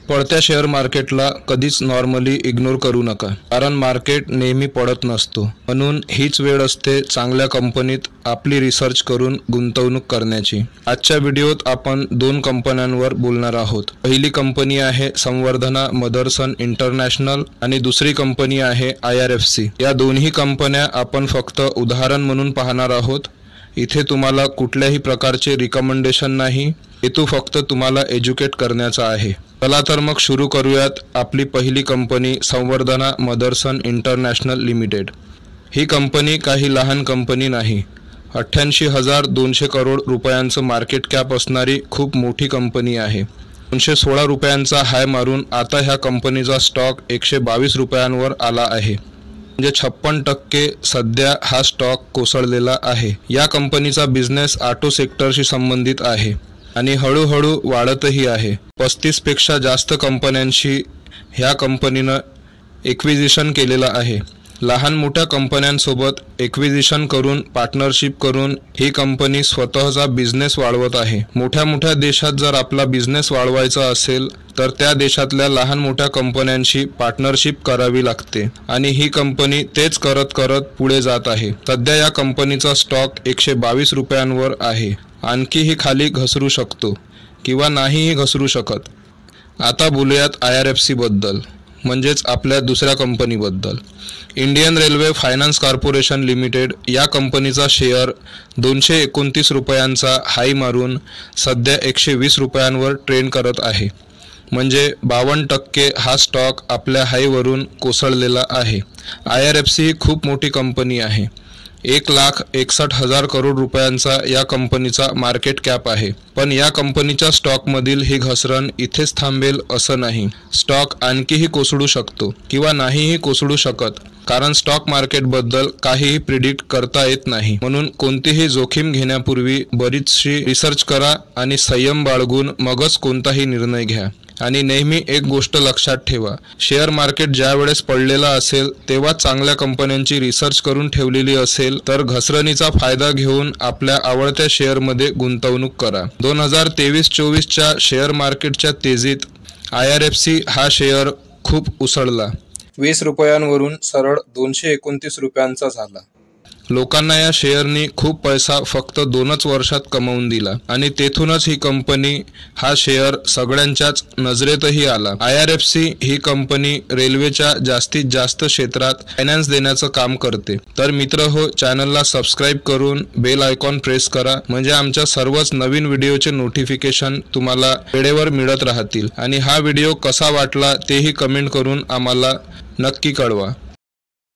पडत्या share मार्केटला कधीच normally ignore करू नका, कारण मार्केट नेहमी पडत नसतो। म्हणून हीच वेळ असते चांगल्या कंपनीत आपली रिसर्च करून गुंतवणूक करण्याची। आजच्या व्हिडिओत आपण 2 कंपन्यांवर बोलणार आहोत। पहिली कंपनी आहे संवर्धना मदरसन इंटरनॅशनल आणि दुसरी कंपनी आहे IRFC। या दोन्ही कंपन्या आपण फक्त उदाहरण म्हणून पाहणार आहोत। इथे तुम्हाला कुठल्याही प्रकारचे रिकमेंडेशन नाही, हेतू फक्त तुम्हाला एज्युकेट करण्याचा आहे। चला तर मग सुरू करूयात। आपली पहिली कंपनी संवर्धना मदरसन इंटरनॅशनल लिमिटेड। ही कंपनी काही लहान कंपनी नाही, 88,200 करोड रुपयांचं मार्केट कॅप असणारी खूप मोठी कंपनी आहे। 216 रुपयांचा हाय मारून आता ह्या कंपनीचा स्टॉक 122 रुपयांवर आला आहे, म्हणजे 56% सध्या हा स्टॉक कोसळलेला आहे। या कंपनीचा बिझनेस ऑटो सेक्टरशी संबंधित आहे आणि हळूहळू वाढतही आहे। 35 पेक्षा जास्त कंपन्यांशी ह्या कंपनीनं एक्विजिशन केलेलं आहे। लहान मोठ्या कंपन्यांसोबत एक्विजिशन करून पार्टनरशिप करून ही कंपनी स्वतःचा बिझनेस वाढवत आहे। मोठ्या मोठ्या देशात जर आपला बिझनेस वाढवायचा असेल तर त्या देशातल्या लहान मोठ्या कंपन्यांशी पार्टनरशिप करावी लागते आणि ही कंपनी तेच करत करत पुढे जात आहे। सध्या या कंपनीचा स्टॉक 122 रुपयांवर आहे, आणखीही खाली घसरू शकतो किंवा नाहीही घसरू शकत। आता बोलूयात IRFC बद्दल, म्हणजेच आपल्या दुसऱ्या कंपनीबद्दल। Indian railway finance corporation limited या कंपनीचा शेअर 229 रुपयांचा हाय मारून सध्या 120 रुपयांवर ट्रेड करत आहे, म्हणजे 52% हा स्टॉक आपल्या हायवरून कोसळलेला आहे। IRFC ही खूप मोठी कंपनी आहे। 1,61,000 करोड रुपयांचा या कंपनीचा मार्केट कॅप आहे। पण या कंपनीच्या स्टॉकमधील ही घसरण इथेच थांबेल असं नाही। स्टॉक आणखीही कोसळू शकतो किंवा नाहीही कोसळू शकत, कारण स्टॉक मार्केटबद्दल काहीही प्रिडिक्ट करता येत नाही। म्हणून कोणतीही जोखीम घेण्यापूर्वी बरीचशी रिसर्च करा आणि संयम बाळगून मगच कोणताही निर्णय घ्या। आणि नेहमी एक गोष्ट लक्षात ठेवा, शेअर मार्केट ज्या वेळेस पडलेला असेल तेव्हा चांगल्या कंपन्यांची रिसर्च करून ठेवलेली असेल तर घसरणीचा फायदा घेऊन आपल्या आवडत्या शेअरमध्ये गुंतवणूक करा। 2023-24च्या शेअर मार्केटच्या तेजीत IRFC हा शेअर खूप उसळला, 20 रुपयांवरून सरळ 229 रुपयांचा झाला। लोकांना या शेअरनी खूप पैसा फक्त 2च वर्षात कमवून दिला आणि तेथूनच ही कंपनी हा शेअर सगळ्यांच्याच नजरेतही आला। IRFC ही कंपनी रेल्वेच्या जास्तीत जास्त क्षेत्रात फायनान्स देण्याचं काम करते। तर मित्र हो, चॅनलला सबस्क्राईब करून बेल आयकॉन प्रेस करा, म्हणजे आमच्या सर्वच नवीन व्हिडिओचे नोटिफिकेशन तुम्हाला वेळेवर मिळत राहतील। आणि हा व्हिडिओ कसा वाटला तेही कमेंट करून आम्हाला नक्की कळवा।